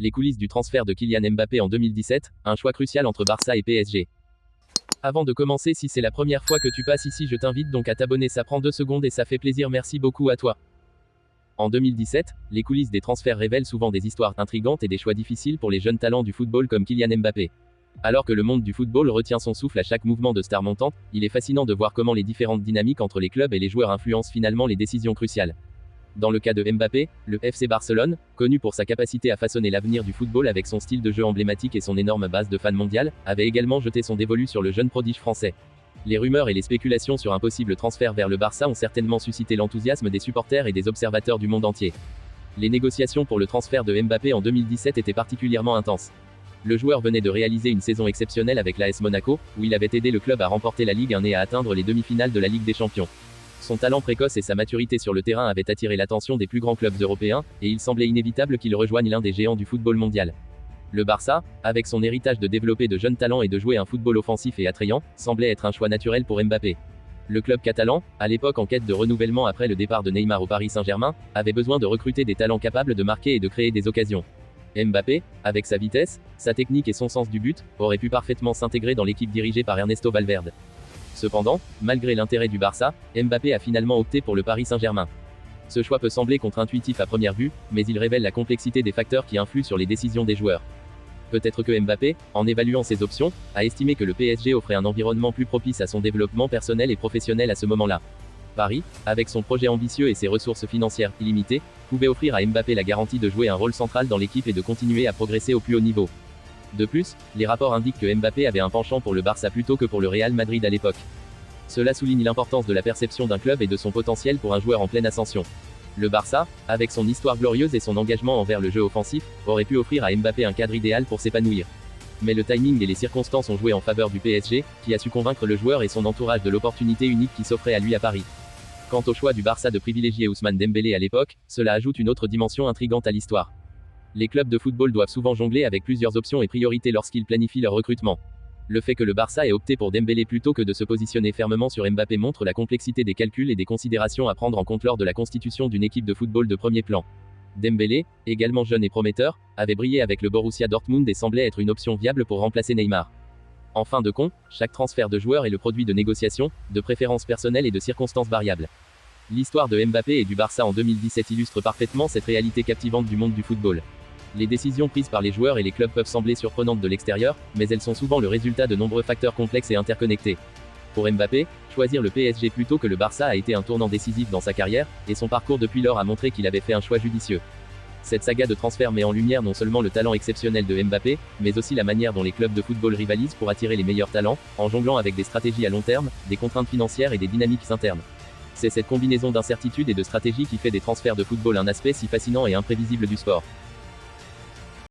Les coulisses du transfert de Kylian Mbappé en 2017, un choix crucial entre Barça et PSG. Avant de commencer, si c'est la première fois que tu passes ici, je t'invite donc à t'abonner, ça prend 2 secondes et ça fait plaisir, merci beaucoup à toi. En 2017, les coulisses des transferts révèlent souvent des histoires intrigantes et des choix difficiles pour les jeunes talents du football comme Kylian Mbappé. Alors que le monde du football retient son souffle à chaque mouvement de star montante, il est fascinant de voir comment les différentes dynamiques entre les clubs et les joueurs influencent finalement les décisions cruciales. Dans le cas de Mbappé, le FC Barcelone, connu pour sa capacité à façonner l'avenir du football avec son style de jeu emblématique et son énorme base de fans mondiale, avait également jeté son dévolu sur le jeune prodige français. Les rumeurs et les spéculations sur un possible transfert vers le Barça ont certainement suscité l'enthousiasme des supporters et des observateurs du monde entier. Les négociations pour le transfert de Mbappé en 2017 étaient particulièrement intenses. Le joueur venait de réaliser une saison exceptionnelle avec l'AS Monaco, où il avait aidé le club à remporter la Ligue 1 et à atteindre les demi-finales de la Ligue des Champions. Son talent précoce et sa maturité sur le terrain avaient attiré l'attention des plus grands clubs européens, et il semblait inévitable qu'il rejoigne l'un des géants du football mondial. Le Barça, avec son héritage de développer de jeunes talents et de jouer un football offensif et attrayant, semblait être un choix naturel pour Mbappé. Le club catalan, à l'époque en quête de renouvellement après le départ de Neymar au Paris Saint-Germain, avait besoin de recruter des talents capables de marquer et de créer des occasions. Mbappé, avec sa vitesse, sa technique et son sens du but, aurait pu parfaitement s'intégrer dans l'équipe dirigée par Ernesto Valverde. Cependant, malgré l'intérêt du Barça, Mbappé a finalement opté pour le Paris Saint-Germain. Ce choix peut sembler contre-intuitif à première vue, mais il révèle la complexité des facteurs qui influent sur les décisions des joueurs. Peut-être que Mbappé, en évaluant ses options, a estimé que le PSG offrait un environnement plus propice à son développement personnel et professionnel à ce moment-là. Paris, avec son projet ambitieux et ses ressources financières illimitées, pouvait offrir à Mbappé la garantie de jouer un rôle central dans l'équipe et de continuer à progresser au plus haut niveau. De plus, les rapports indiquent que Mbappé avait un penchant pour le Barça plutôt que pour le Real Madrid à l'époque. Cela souligne l'importance de la perception d'un club et de son potentiel pour un joueur en pleine ascension. Le Barça, avec son histoire glorieuse et son engagement envers le jeu offensif, aurait pu offrir à Mbappé un cadre idéal pour s'épanouir. Mais le timing et les circonstances ont joué en faveur du PSG, qui a su convaincre le joueur et son entourage de l'opportunité unique qui s'offrait à lui à Paris. Quant au choix du Barça de privilégier Ousmane Dembélé à l'époque, cela ajoute une autre dimension intrigante à l'histoire. Les clubs de football doivent souvent jongler avec plusieurs options et priorités lorsqu'ils planifient leur recrutement. Le fait que le Barça ait opté pour Dembélé plutôt que de se positionner fermement sur Mbappé montre la complexité des calculs et des considérations à prendre en compte lors de la constitution d'une équipe de football de premier plan. Dembélé, également jeune et prometteur, avait brillé avec le Borussia Dortmund et semblait être une option viable pour remplacer Neymar. En fin de compte, chaque transfert de joueur est le produit de négociations, de préférences personnelles et de circonstances variables. L'histoire de Mbappé et du Barça en 2017 illustre parfaitement cette réalité captivante du monde du football. Les décisions prises par les joueurs et les clubs peuvent sembler surprenantes de l'extérieur, mais elles sont souvent le résultat de nombreux facteurs complexes et interconnectés. Pour Mbappé, choisir le PSG plutôt que le Barça a été un tournant décisif dans sa carrière, et son parcours depuis lors a montré qu'il avait fait un choix judicieux. Cette saga de transfert met en lumière non seulement le talent exceptionnel de Mbappé, mais aussi la manière dont les clubs de football rivalisent pour attirer les meilleurs talents, en jonglant avec des stratégies à long terme, des contraintes financières et des dynamiques internes. C'est cette combinaison d'incertitude et de stratégie qui fait des transferts de football un aspect si fascinant et imprévisible du sport.